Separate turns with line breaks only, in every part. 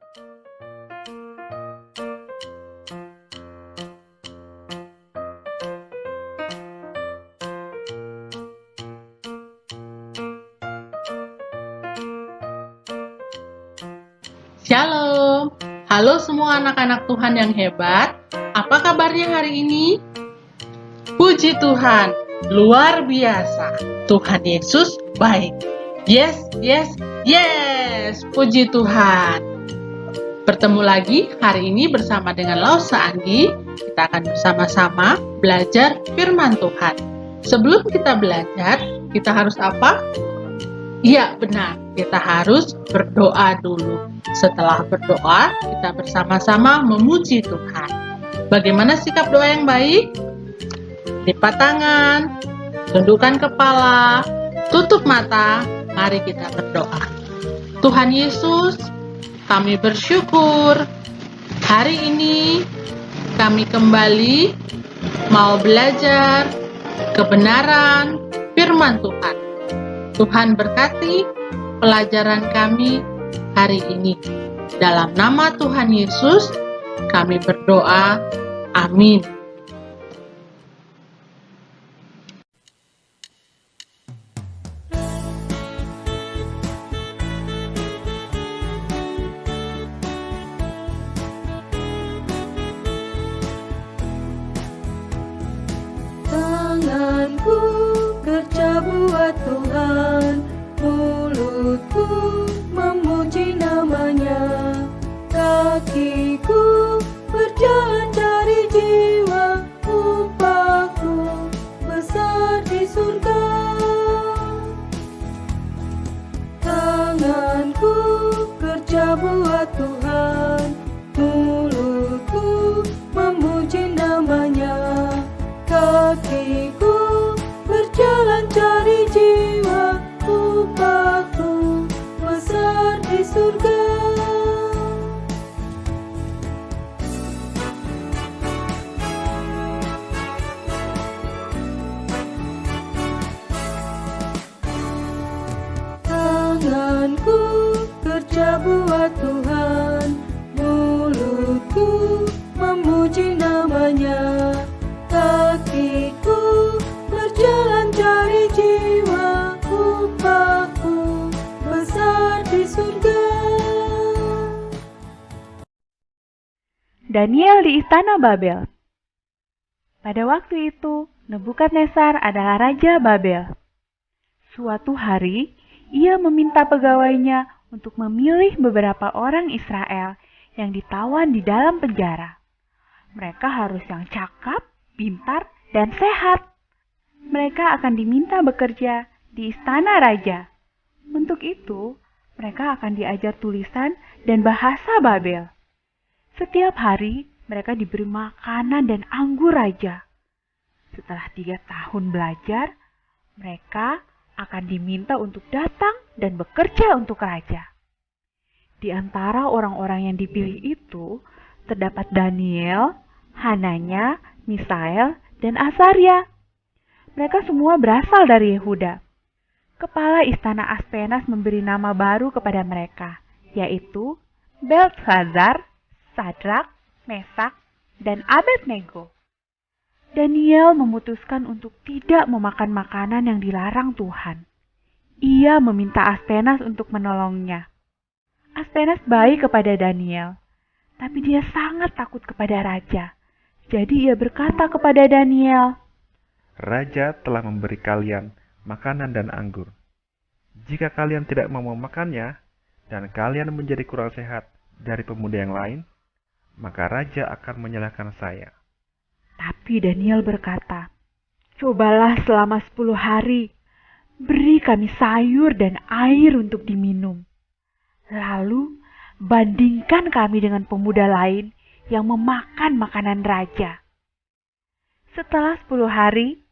Shalom, halo semua anak-anak Tuhan yang hebat. Apa kabarnya hari ini? Puji Tuhan, luar biasa. Tuhan Yesus baik. Yes, yes, yes. Puji Tuhan. Bertemu lagi hari ini bersama dengan Lausa Andi. Kita akan bersama-sama belajar firman Tuhan. Sebelum kita belajar, kita harus apa? Iya, benar. Kita harus berdoa dulu. Setelah berdoa, kita bersama-sama memuji Tuhan. Bagaimana sikap doa yang baik? Lipat tangan, tundukkan kepala, tutup mata. Mari kita berdoa. Tuhan Yesus, kami bersyukur hari ini kami kembali mau belajar kebenaran firman Tuhan. Tuhan berkati pelajaran kami hari ini. Dalam nama Tuhan Yesus, kami berdoa. Amin.
Tanganku kerja buat Tuhan, mulutku memuji namanya, kakiku berjalan cari jiwa, upahku besar di surga. Tanganku kerja buat Tuhan, mulutku memuji namanya, kakiku berjalan cari jiwa, upahku besar di surga. Tanganku kerja buat Tuhan, mulutku memuji namanya, kakiku berjalan cari jiwa, upahku besar di surga.
Daniel di Istana Babel. Pada waktu itu, Nebukadnezar adalah Raja Babel. Suatu hari, ia meminta pegawainya untuk memilih beberapa orang Israel yang ditawan di dalam penjara. Mereka harus yang cakap, pintar, dan sehat. Mereka akan diminta bekerja di istana raja. Untuk itu, mereka akan diajar tulisan dan bahasa Babel. Setiap hari, mereka diberi makanan dan anggur raja. Setelah 3 tahun belajar, mereka akan diminta untuk datang dan bekerja untuk raja. Di antara orang-orang yang dipilih itu, terdapat Daniel, Hananya, Misael, dan Azaria. Mereka semua berasal dari Yehuda. Kepala istana Aspenas memberi nama baru kepada mereka, yaitu Beltesazar, Sadrak, Mesak, dan Abednego. Daniel memutuskan untuk tidak memakan makanan yang dilarang Tuhan. Ia meminta Aspenas untuk menolongnya. Aspenas baik kepada Daniel, tapi dia sangat takut kepada raja. Jadi ia berkata kepada Daniel,
Raja telah memberi kalian makanan dan anggur. Jika kalian tidak mau memakannya, dan kalian menjadi kurang sehat dari pemuda yang lain, maka raja akan menyalahkan saya.
Tapi Daniel berkata, cobalah selama 10 hari, beri kami sayur dan air untuk diminum. Lalu bandingkan kami dengan pemuda lain yang memakan makanan raja. Setelah 10 hari,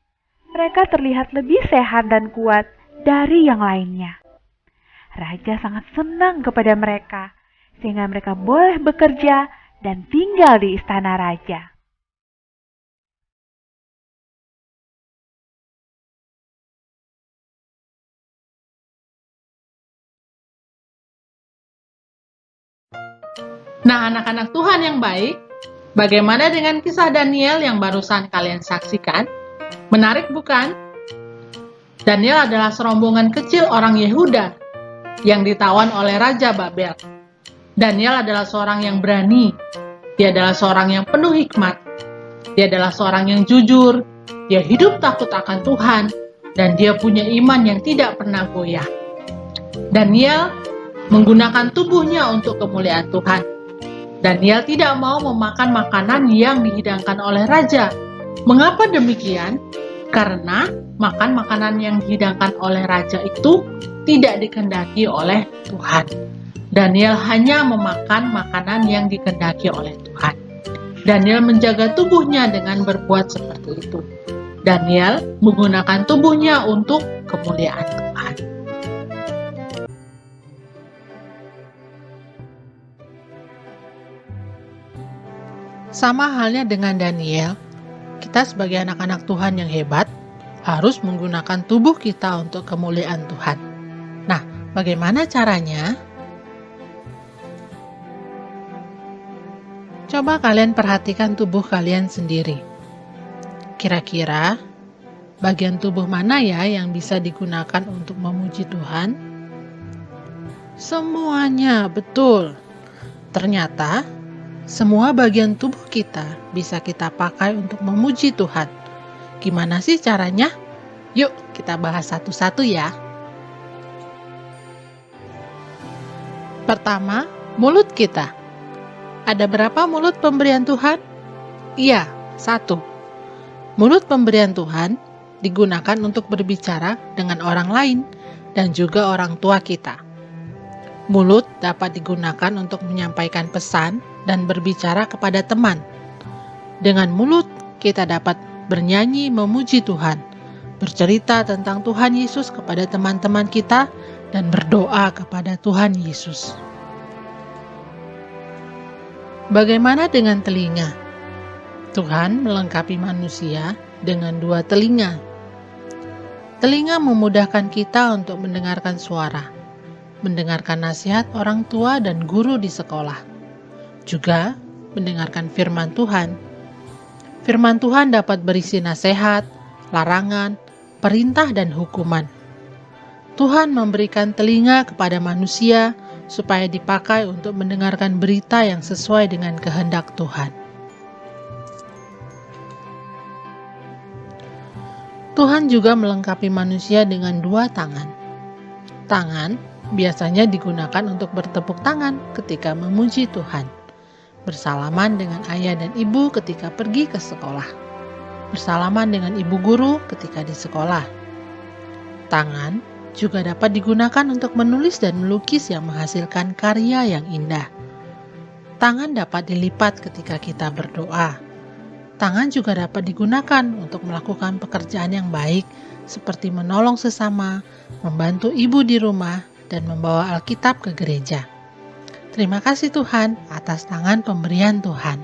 mereka terlihat lebih sehat dan kuat dari yang lainnya. Raja sangat senang kepada mereka, sehingga mereka boleh bekerja dan tinggal di istana raja.
Nah, anak-anak Tuhan yang baik, bagaimana dengan kisah Daniel yang barusan kalian saksikan? Menarik bukan? Daniel adalah serombongan kecil orang Yehuda yang ditawan oleh Raja Babel. Daniel adalah seorang yang berani. Dia adalah seorang yang penuh hikmat. Dia adalah seorang yang jujur. Dia hidup takut akan Tuhan. Dan dia punya iman yang tidak pernah goyah. Daniel menggunakan tubuhnya untuk kemuliaan Tuhan. Daniel tidak mau memakan makanan yang dihidangkan oleh raja. Mengapa demikian? Karena makan makanan yang dihidangkan oleh raja itu tidak dikehendaki oleh Tuhan. Daniel hanya memakan makanan yang dikehendaki oleh Tuhan. Daniel menjaga tubuhnya dengan berbuat seperti itu. Daniel menggunakan tubuhnya untuk kemuliaan Tuhan. Sama halnya dengan Daniel, kita sebagai anak-anak Tuhan yang hebat harus menggunakan tubuh kita untuk kemuliaan Tuhan. Nah, bagaimana caranya? Coba kalian perhatikan tubuh kalian sendiri. Kira-kira bagian tubuh mana ya yang bisa digunakan untuk memuji Tuhan? Semuanya, betul. Ternyata semua bagian tubuh kita bisa kita pakai untuk memuji Tuhan. Gimana sih caranya? Yuk kita bahas satu-satu ya. Pertama, mulut kita. Ada berapa mulut pemberian Tuhan? Iya, 1. Mulut pemberian Tuhan digunakan untuk berbicara dengan orang lain dan juga orang tua kita. Mulut dapat digunakan untuk menyampaikan pesan dan berbicara kepada teman. Dengan mulut, kita dapat bernyanyi memuji Tuhan, bercerita tentang Tuhan Yesus kepada teman-teman kita, dan berdoa kepada Tuhan Yesus. Bagaimana dengan telinga? Tuhan melengkapi manusia dengan 2 telinga. Telinga memudahkan kita untuk mendengarkan suara, mendengarkan nasihat orang tua dan guru di sekolah, juga mendengarkan firman Tuhan. Firman Tuhan dapat berisi nasihat, larangan, perintah, dan hukuman. Tuhan memberikan telinga kepada manusia supaya dipakai untuk mendengarkan berita yang sesuai dengan kehendak Tuhan. Tuhan juga melengkapi manusia dengan 2 tangan. Tangan biasanya digunakan untuk bertepuk tangan ketika memuji Tuhan, bersalaman dengan ayah dan ibu ketika pergi ke sekolah, bersalaman dengan ibu guru ketika di sekolah. Tangan juga dapat digunakan untuk menulis dan melukis yang menghasilkan karya yang indah. Tangan dapat dilipat ketika kita berdoa. Tangan juga dapat digunakan untuk melakukan pekerjaan yang baik seperti menolong sesama, membantu ibu di rumah, dan membawa Alkitab ke gereja. Terima kasih Tuhan atas tangan pemberian Tuhan.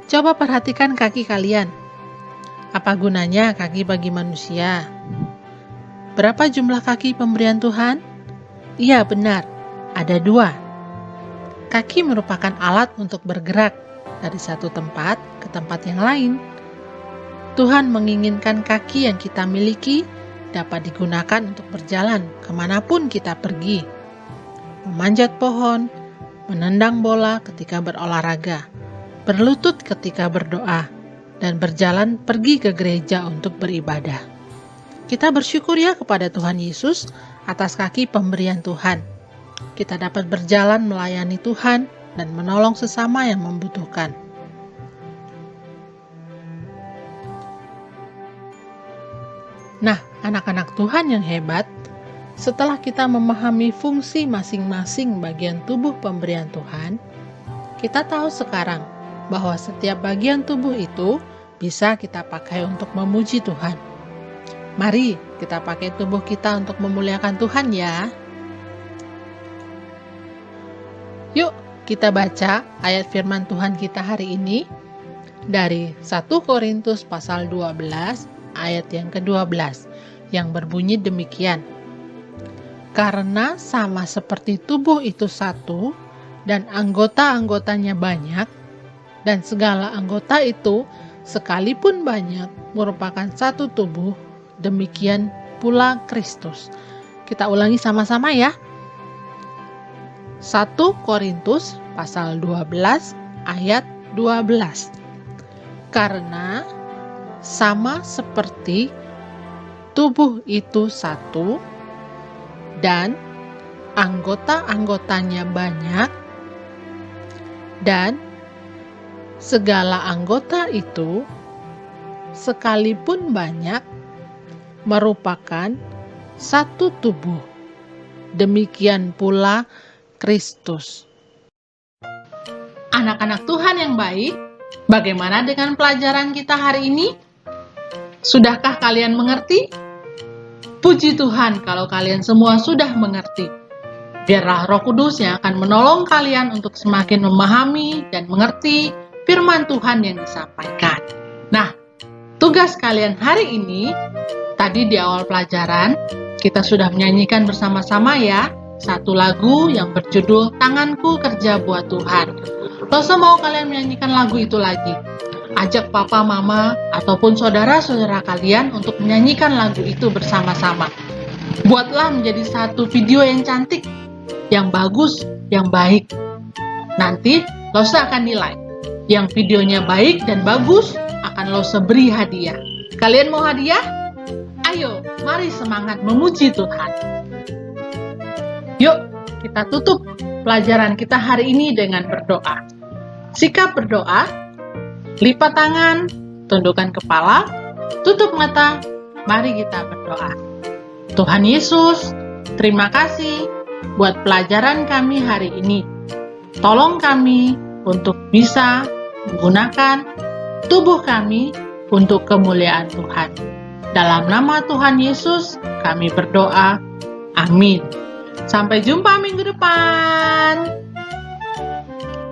Coba perhatikan kaki kalian. Apa gunanya kaki bagi manusia? Berapa jumlah kaki pemberian Tuhan? Iya benar, ada 2. Kaki merupakan alat untuk bergerak dari satu tempat ke tempat yang lain. Tuhan menginginkan kaki yang kita miliki dapat digunakan untuk berjalan kemanapun kita pergi, memanjat pohon, menendang bola ketika berolahraga, berlutut ketika berdoa, dan berjalan pergi ke gereja untuk beribadah. Kita bersyukur ya kepada Tuhan Yesus atas kaki pemberian Tuhan. Kita dapat berjalan melayani Tuhan dan menolong sesama yang membutuhkan. Nah, anak-anak Tuhan yang hebat, setelah kita memahami fungsi masing-masing bagian tubuh pemberian Tuhan, kita tahu sekarang bahwa setiap bagian tubuh itu bisa kita pakai untuk memuji Tuhan. Mari kita pakai tubuh kita untuk memuliakan Tuhan ya. Yuk kita baca ayat firman Tuhan kita hari ini dari 1 Korintus pasal 12 ayat yang ke-12 yang berbunyi demikian. Karena sama seperti tubuh itu satu, dan anggota-anggotanya banyak, dan segala anggota itu sekalipun banyak merupakan satu tubuh, demikian pula Kristus. Kita ulangi sama-sama ya. 1 Korintus pasal 12 ayat 12. Karena sama seperti tubuh itu satu, dan anggota-anggotanya banyak, dan segala anggota itu sekalipun banyak merupakan satu tubuh. Demikian pula Kristus. Anak-anak Tuhan yang baik, bagaimana dengan pelajaran kita hari ini? Sudahkah kalian mengerti? Puji Tuhan kalau kalian semua sudah mengerti. Biarlah Roh Kudus yang akan menolong kalian untuk semakin memahami dan mengerti firman Tuhan yang disampaikan. Nah, tugas kalian hari ini, tadi di awal pelajaran, kita sudah menyanyikan bersama-sama ya, satu lagu yang berjudul Tanganku Kerja Buat Tuhan. Losa mau kalian menyanyikan lagu itu lagi. Ajak papa, mama, ataupun saudara-saudara kalian untuk menyanyikan lagu itu bersama-sama. Buatlah menjadi satu video yang cantik, yang bagus, yang baik. Nanti Losa akan nilai. Yang videonya baik dan bagus akan Losa beri hadiah. Kalian mau hadiah? Ayo, mari semangat memuji Tuhan. Yuk, kita tutup pelajaran kita hari ini dengan berdoa. Sikap berdoa. Lipat tangan, tundukkan kepala, tutup mata, mari kita berdoa. Tuhan Yesus, terima kasih buat pelajaran kami hari ini. Tolong kami untuk bisa menggunakan tubuh kami untuk kemuliaan Tuhan. Dalam nama Tuhan Yesus, kami berdoa. Amin. Sampai jumpa minggu depan.